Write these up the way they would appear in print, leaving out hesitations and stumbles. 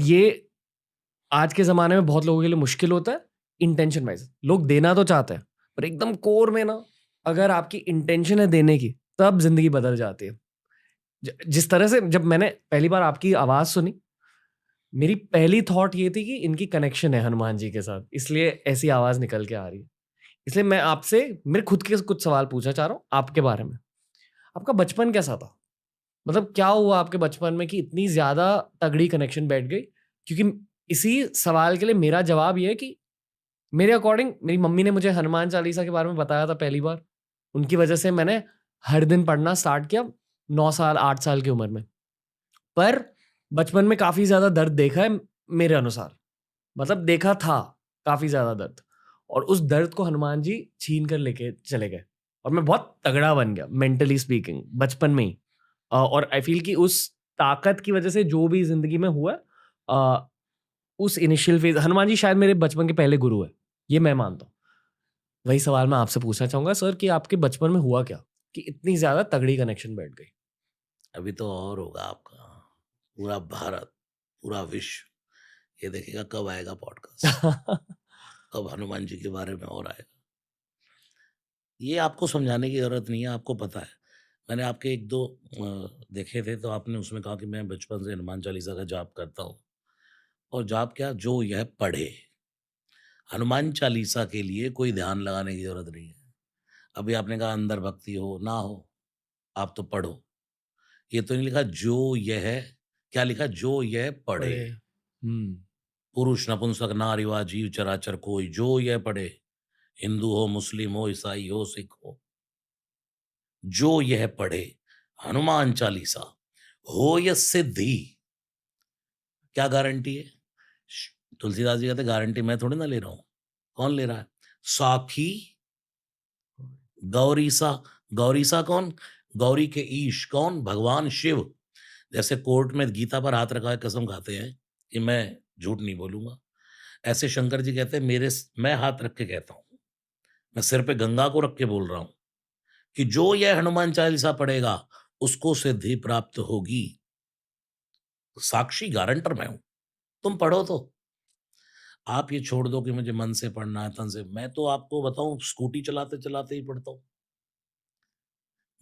ये आज के ज़माने में बहुत लोगों के लिए मुश्किल होता है इंटेंशन वाइज़। लोग देना तो चाहते हैं, पर एकदम कोर में ना अगर आपकी इंटेंशन है देने की, तब ज़िंदगी बदल जाती है। जिस तरह से जब मैंने पहली बार आपकी आवाज़ सुनी, मेरी पहली थॉट ये थी कि इनकी कनेक्शन है हनुमान जी के साथ, इसलिए ऐसी आवाज़ निकल के आ रही है। इसलिए मैं आपसे मेरे खुद के कुछ सवाल पूछना चाह रहा हूँ आपके बारे में। आपका बचपन कैसा था? मतलब क्या हुआ आपके बचपन में कि इतनी ज़्यादा तगड़ी कनेक्शन बैठ गई? क्योंकि इसी सवाल के लिए मेरा जवाब ये है कि मेरे अकॉर्डिंग मेरी मम्मी ने मुझे हनुमान चालीसा के बारे में बताया था पहली बार। उनकी वजह से मैंने हर दिन पढ़ना स्टार्ट किया 9 साल, 8 साल की उम्र में। पर बचपन में काफ़ी ज़्यादा दर्द देखा है मेरे अनुसार। मतलब देखा था काफ़ी ज़्यादा दर्द और उस दर्द को हनुमान जी छीन कर लेके चले गए और मैं बहुत तगड़ा बन गया मेंटली स्पीकिंग बचपन में ही। और आई फ़ील कि उस ताकत की वजह से जो भी ज़िंदगी में हुआ उस इनिशियल फ़ेज़ हनुमान जी शायद मेरे बचपन के पहले गुरु हैं, ये मैं मानता हूँ। वही सवाल मैं आपसे पूछना चाहूँगा सर कि आपके बचपन में हुआ क्या? कि इतनी ज़्यादा तगड़ी कनेक्शन बैठ गई? अभी तो और होगा आपका। पूरा भारत, पूरा विश्व ये देखेगा कब आएगा पॉडकास्ट, कब हनुमान जी के बारे में और आएगा। ये आपको समझाने की ज़रूरत नहीं है, आपको पता है। मैंने आपके 1-2 देखे थे तो आपने उसमें कहा कि मैं बचपन से हनुमान चालीसा का जाप करता हूँ और जाप क्या जो यह पढ़े। हनुमान चालीसा के लिए कोई ध्यान लगाने की ज़रूरत नहीं है। अभी आपने कहा अंदर भक्ति हो, ना हो, आप तो पढ़ो। ये तो नहीं लिखा जो यह क्या लिखा जो यह पढ़े। बड़े हुँ, पुरुष, नपुंसक, नारीवाद, जीव चराचर कोई जो यह पढ़े, हिंदू हो, मुस्लिम हो, ईसाई हो, सिख हो, जो यह पढ़े हनुमान चालीसा हो यह सिद्धि। क्या गारंटी है? तुलसीदास जी कहते गारंटी मैं थोड़ी ना ले रहा हूं। कौन ले रहा है? साखी गौरीसा। गौरीसा कौन? गौरी के ईश कौन? भगवान शिव। जैसे कोर्ट में गीता पर हाथ रखा है कसम खाते हैं कि मैं झूठ नहीं बोलूंगा, ऐसे शंकर जी कहते हैं मैं हाथ रख के कहता हूं, मैं सिर पे गंगा को रख के बोल रहा हूं कि जो यह हनुमान चालीसा पढ़ेगा उसको सिद्धि प्राप्त होगी। साक्षी गारंटर मैं हूं। तुम पढ़ो तो। आप ये छोड़ दो कि मुझे मन से पढ़ना है तन से। मैं तो आपको बताऊं स्कूटी चलाते चलाते ही पढ़ता हूं।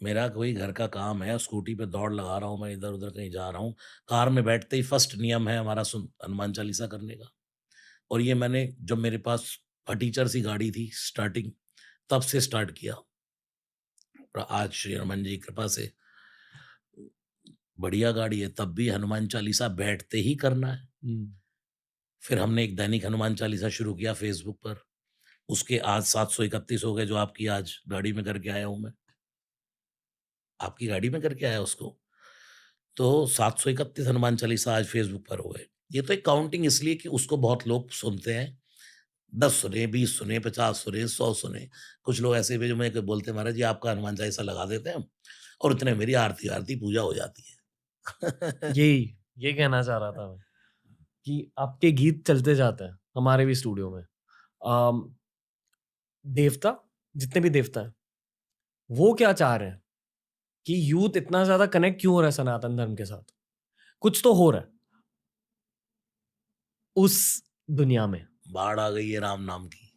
मेरा कोई घर का काम है, स्कूटी पे दौड़ लगा रहा हूँ, मैं इधर-उधर कहीं जा रहा हूँ, कार में बैठते ही फर्स्ट नियम है हमारा सुन हनुमान चालीसा करने का। और ये मैंने जब मेरे पास फटीचर सी गाड़ी थी स्टार्टिंग, तब से स्टार्ट किया। और आज श्री हनुमान जी की कृपा से बढ़िया गाड़ी है, तब भी हनुमान चालीसा बैठते ही करना है। हुँ। फिर हमने एक दैनिक हनुमान चालीसा शुरू किया फ़ेसबुक पर, उसके आज 731 हो गए जो आपकी आज गाड़ी में करके आया हूँ मैं। आपकी गाड़ी में करके आया उसको। तो 731 हनुमान चालीसा आज फ़ेसबुक पर हो गए। ये तो एक काउंटिंग इसलिए कि उसको बहुत लोग सुनते हैं। 10 सुने, 20 सुने, 50 सुने, 100 सुने। कुछ लोग ऐसे भी जो मेरे को बोलते हैं, "महाराज जी आपका हनुमान चालीसा लगा देते हैं हम और इतने में मेरी आरती पूजा हो जाती है।" यही, ये कहना चाह रहा था मैं कि आपके गीत चलते जाते हैं, हमारे भी स्टूडियो में। अम, देवता जितने भी देवता हैं, वो क्या चाह रहे हैं कि यूथ इतना ज़्यादा कनेक्ट क्यों हो रहा है सनातन धर्म के साथ? कुछ तो हो रहा है उस दुनिया में। बाढ़ आ गई है राम नाम की।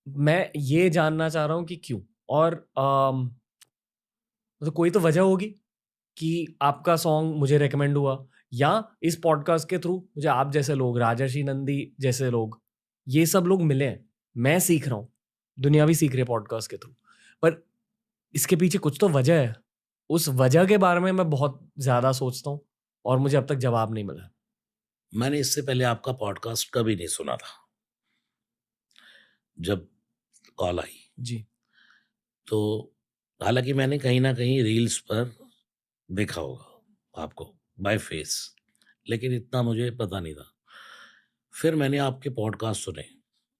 मैं ये जानना चाह रहा हूँ कि क्यों? और मतलब कोई तो वजह होगी कि आपका सॉन्ग मुझे रिकमेंड हुआ या इस पॉडकास्ट के थ्रू मुझे आप जैसे लोग, राजर्षि नंदी जैसे लोग, ये सब लोग मिले हैं। मैं सीख रहा हूँ, दुनिया भी सीख रही है पॉडकास्ट के थ्रू। पर इसके पीछे कुछ तो वजह है। उस वजह के बारे में मैं बहुत ज़्यादा सोचता हूँ और मुझे अब तक जवाब नहीं मिला है। मैंने इससे पहले आपका पॉडकास्ट कभी नहीं सुना था, जब कॉल आई। जी। तो हालाँकि मैंने कहीं न कहीं रील्स पर देखा होगा आपको बाय फेस, लेकिन इतना मुझे पता नहीं था। फिर मैंने आपके पॉडकास्ट सुने,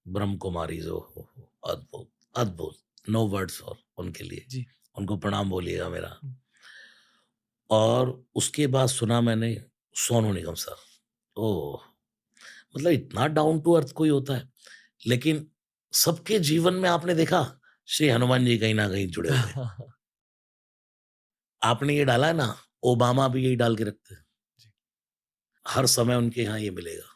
ब्रह्म कुमारीज़ ओहो हो! अद्भुत, अद्भुत, नो वर्ड्स फॉर उनके लिए। जी। उनको प्रणाम बोलिएगा मेरा। हुँ। और उसके बाद सुना मैंने सोनू निगम सर। ओह! मतलब इतना डाउन टू अर्थ कोई होता है। लेकिन सबके जीवन में आपने देखा श्री हनुमान जी कहीं न कहीं जुड़े हुए हैं। आपने ये डाला है ना, ओबामा भी यही डाल के रखते हैं। जी। हर समय उनके यहाँ ये मिलेगा।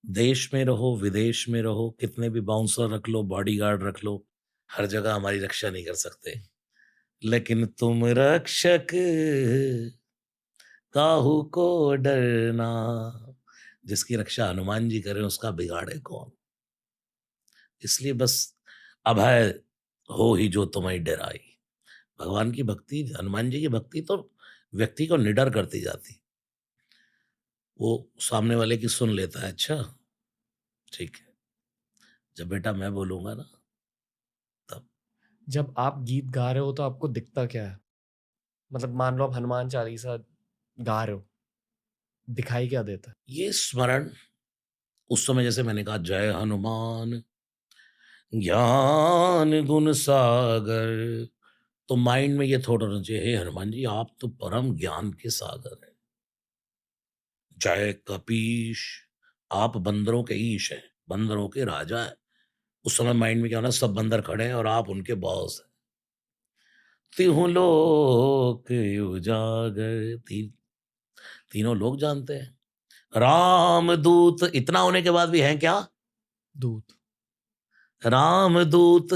देश में रहो, विदेश में रहो, कितने भी बाउंसर रख लो, बॉडीगार्ड रख लो, हर जगह हमारी रक्षा नहीं कर सकते। लेकिन तुम रक्षक काहू को डरना, जिसकी रक्षा हनुमान जी करें उसका बिगाड़े कौन। इसलिए बस अभय हो ही जो तुम्हें डराई। भगवान की भक्ति, हनुमान जी की भक्ति तो व्यक्ति को निडर करती जाती। वो सामने वाले की सुन लेता है, अच्छा ठीक है, जब बेटा मैं बोलूंगा ना तब। जब आप गीत गा रहे हो तो आपको दिखता क्या है? मतलब मान लो आप हनुमान चालीसा गा रहे हो, दिखाई क्या देता है? ये स्मरण, उस समय जैसे मैंने कहा जय हनुमान ज्ञान गुण सागर, तो माइंड में ये थॉट होना चाहिए, हे हनुमान जी आप तो परम ज्ञान के सागर हैं। जय कपीश, आप बंदरों के ईश हैं, बंदरों के राजा हैं। उस समय माइंड में क्या होना, सब बंदर खड़े हैं और आप उनके बॉस हैं। तिहु लोक उजागर, तीनों लोग जानते हैं। रामदूत, इतना होने के बाद भी हैं क्या? दूत। रामदूत,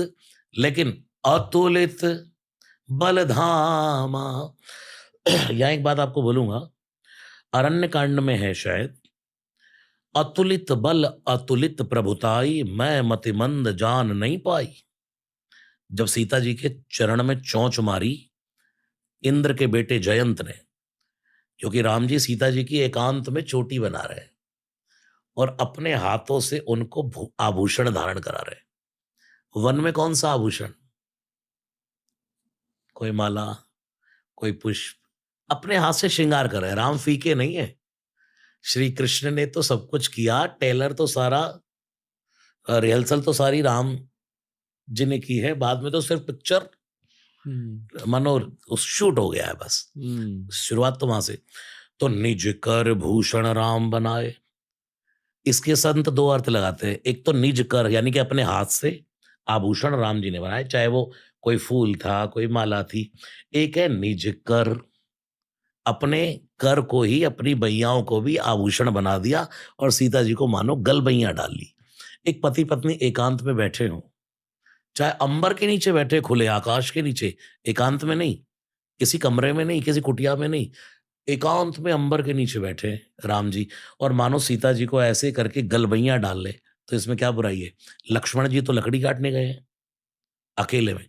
लेकिन अतुलित बलधामा। यहाँ एक बात आपको बोलूंगा, अरण्य कांड में है शायद, अतुलित बल अतुलित प्रभुताई, मैं मतिमंद जान नहीं पाई। जब सीता जी के चरण में चोंच मारी इंद्र के बेटे जयंत ने, क्योंकि राम जी सीता जी की एकांत में चोटी बना रहे हैं और अपने हाथों से उनको आभूषण धारण करा रहे हैं। वन में कौन सा आभूषण? कोई माला, कोई पुष्प, अपने हाथ से श्रृंगार कर रहे हैं। राम फीके नहीं है। श्री कृष्ण ने तो सब कुछ किया, टेलर तो सारा, रिहर्सल तो सारी राम जी ने की है, बाद में तो सिर्फ पिक्चर मानो उस शूट हो गया है बस। शुरुआत तो वहां से। तो निज कर भूषण राम बनाए, इसके संत दो अर्थ लगाते हैं। एक तो निज कर यानी कि अपने हाथ से आभूषण राम जी ने बनाए, चाहे वो कोई फूल था, कोई माला थी। एक है निज कर, अपने कर को ही, अपनी बैयाओं को भी आभूषण बना दिया और सीता जी को मानो गलबैया डाल ली। एक पति पत्नी एकांत में बैठे हों, चाहे अंबर के नीचे बैठे, खुले आकाश के नीचे, एकांत में नहीं, किसी कमरे में नहीं, किसी कुटिया में नहीं, एकांत में अंबर के नीचे बैठे राम जी, और मानो सीता जी को ऐसे करके गलबैया डाल ले, तो इसमें क्या बुराई है? लक्ष्मण जी तो लकड़ी काटने गए हैं अकेले में।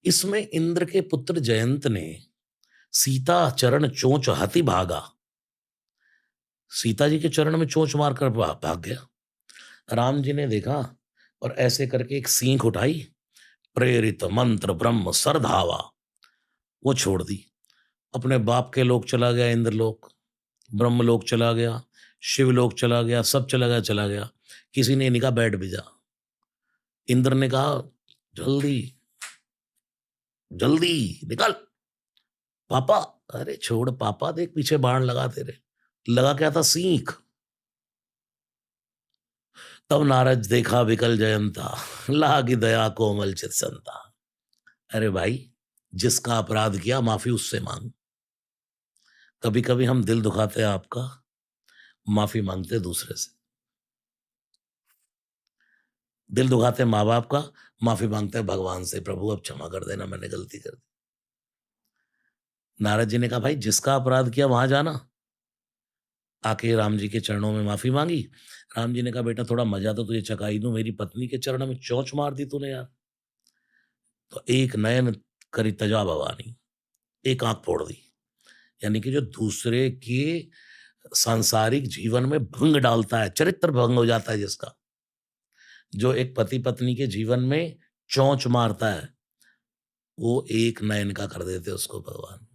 इसमें इंद्र के पुत्र जयंत ने सीता चरण चोंच हति भागा, सीता जी के चरण में चोंच मारकर भाग गया। राम जी ने देखा और ऐसे करके एक सींख उठाई, प्रेरित मंत्र ब्रह्म सरधावा, वो छोड़ दी। अपने बाप के लोक चला गया, इंद्रलोक, ब्रह्मलोक चला गया, शिवलोक चला गया, सब चला गया। किसी ने नहीं कहा बैठ भी जा। इंद्र ने कहा जल्दी जल्दी निकल पापा। अरे छोड़ पापा, देख पीछे बाण लगा तेरे, लगा क्या था? सींख। तब नारद देखा विकल जयंता, लागी दया कोमल चित संता। अरे भाई, जिसका अपराध किया माफी उससे मांग। कभी कभी हम दिल दुखाते हैं आपका, माफी मांगते दूसरे से। दिल दुखाते माँ बाप का, माफी मांगते हैं भगवान से, प्रभु अब क्षमा कर देना, मैंने गलती कर दी। नारद जी ने कहा भाई जिसका अपराध किया वहां जाना, आके राम जी के चरणों में माफी मांगी। राम जी ने कहा बेटा थोड़ा मजा तो तुझे चकाई दूं, मेरी पत्नी के चरणों में चोंच मार दी तूने यार। तो एक नयन करी तजा भवानी, एक आंख फोड़ दी। यानी कि जो दूसरे के सांसारिक जीवन में भंग डालता है, चरित्र भंग हो जाता है जिसका, जो एक पति पत्नी के जीवन में चोंच मारता है, वो एक नयन का कर देते उसको भगवान।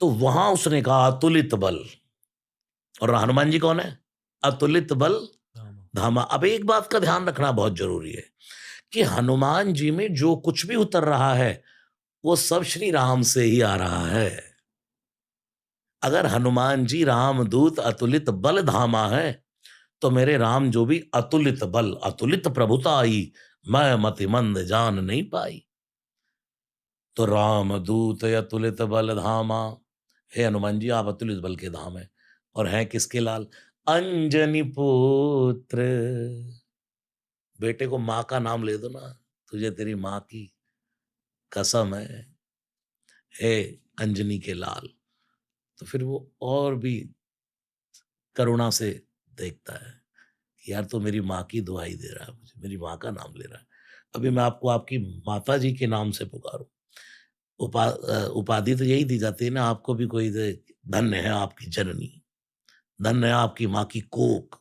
तो वहां उसने कहा अतुलित बल, और हनुमान जी कौन है? अतुलित बल धामा। अब एक बात का ध्यान रखना बहुत जरूरी है कि हनुमान जी में जो कुछ भी उतर रहा है वो सब श्री राम से ही आ रहा है। अगर हनुमान जी रामदूत अतुलित बल धामा है, तो मेरे राम जो भी अतुलित बल अतुलित प्रभुता आई, मैं मतिमंद जान नहीं पाई। तो रामदूत अतुलित बल धामा, हे हनुमान जी आप अतुलित बल के धाम है। और हैं किसके लाल? अंजनी पुत्र। बेटे को माँ का नाम ले दो ना, तुझे तेरी माँ की कसम है, हे अंजनी के लाल। तो फिर वो और भी करुणा से देखता है कि यार तो मेरी माँ की दुहाई दे रहा है मुझे, मेरी माँ का नाम ले रहा है। अभी मैं आपको आपकी माता जी के नाम से पुकारूँ। उपाधि तो यही दी जाती है ना, आपको भी कोई दे, धन्य है आपकी जननी, धन्य है आपकी माँ की कोख,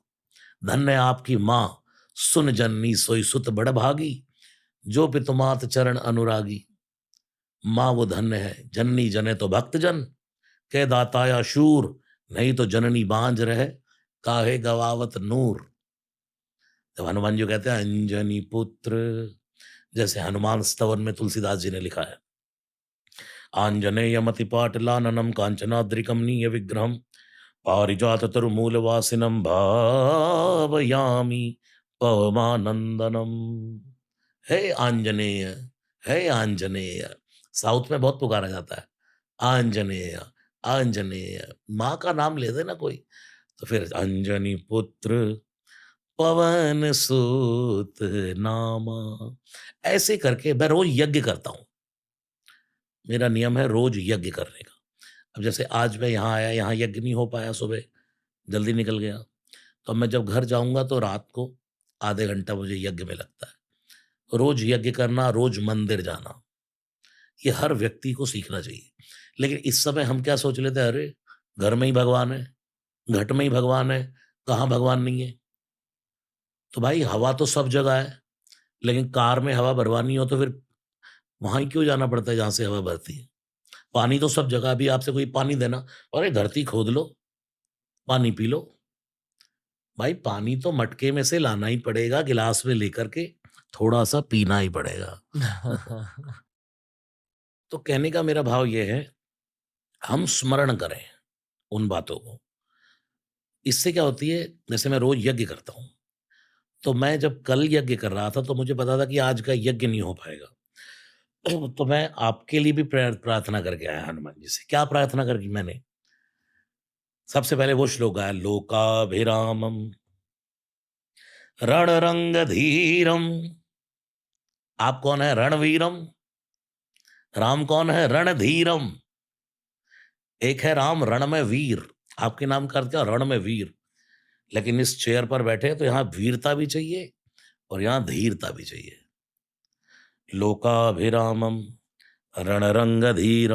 धन्य है आपकी माँ, सुन जननी सोई सुत बड़भागी, जो पितुमात चरण अनुरागी। माँ वो धन्य है, जननी जने तो भक्त जन, के दाताया शूर, नहीं तो जननी बांझ रहे, काहे गवावत नूर। जब हनुमान जी कहते हैं अंजनी पुत्र, जैसे हनुमान स्तवन में तुलसीदास जी ने लिखा है, आञ्जनेयमतिपाटलाननं काञ्चनाद्रिकमनीय विग्रहं पारिजाततरुमूलवासिनं भावयामि पवमानंदनम। हे आंजनेय, हे आंजनेय। साउथ में बहुत पुकारा जाता है, आंजनेय, आंजनेय। माँ का नाम ले देना कोई, तो फिर अंजनी पुत्र पवन सुत नामा। ऐसे करके मैं रोज यज्ञ करता हूँ। मेरा नियम है रोज यज्ञ करने का। अब जैसे आज मैं यहाँ आया, यहाँ यज्ञ नहीं हो पाया, सुबह जल्दी निकल गया, तो अब मैं जब घर जाऊँगा तो रात को आधे घंटा मुझे यज्ञ में लगता है। रोज यज्ञ करना, रोज मंदिर जाना, ये हर व्यक्ति को सीखना चाहिए। लेकिन इस समय हम क्या सोच लेते हैं, अरे घर में ही भगवान है, घट में ही भगवान है, कहाँ भगवान नहीं है? तो भाई हवा तो सब जगह है, लेकिन कार में हवा भरवानी हो तो फिर वहाँ ही क्यों जाना पड़ता है जहाँ से हवा भरती है? पानी तो सब जगह, अभी आपसे कोई पानी देना, अरे धरती खोद लो, पानी पी लो। भाई पानी तो मटके में से लाना ही पड़ेगा, गिलास में लेकर के थोड़ा-सा पीना ही पड़ेगा। तो कहने का मेरा भाव ये है, हम स्मरण करें उन बातों को। इससे क्या होती है, जैसे मैं रोज़ यज्ञ करता हूँ, तो मैं जब कल यज्ञ कर रहा था, तो मुझे पता था कि आज का यज्ञ नहीं हो पाएगा। तो मैं आपके लिए भी प्रार्थना करके आया हनुमान जी से। क्या प्रार्थना करी मैंने? सबसे पहले वो श्लोक गाया, लोकाभिरामम रणरंगधीरम। आप कौन है? रणवीरम। राम कौन है? रणधीरम। एक है राम रण में वीर, आपके नाम का अर्थ क्या? रण में वीर। लेकिन इस चेयर पर बैठे तो यहाँ वीरता भी चाहिए और यहाँ धीरता भी चाहिए। लोकाभिरामम रणरंगधीरम।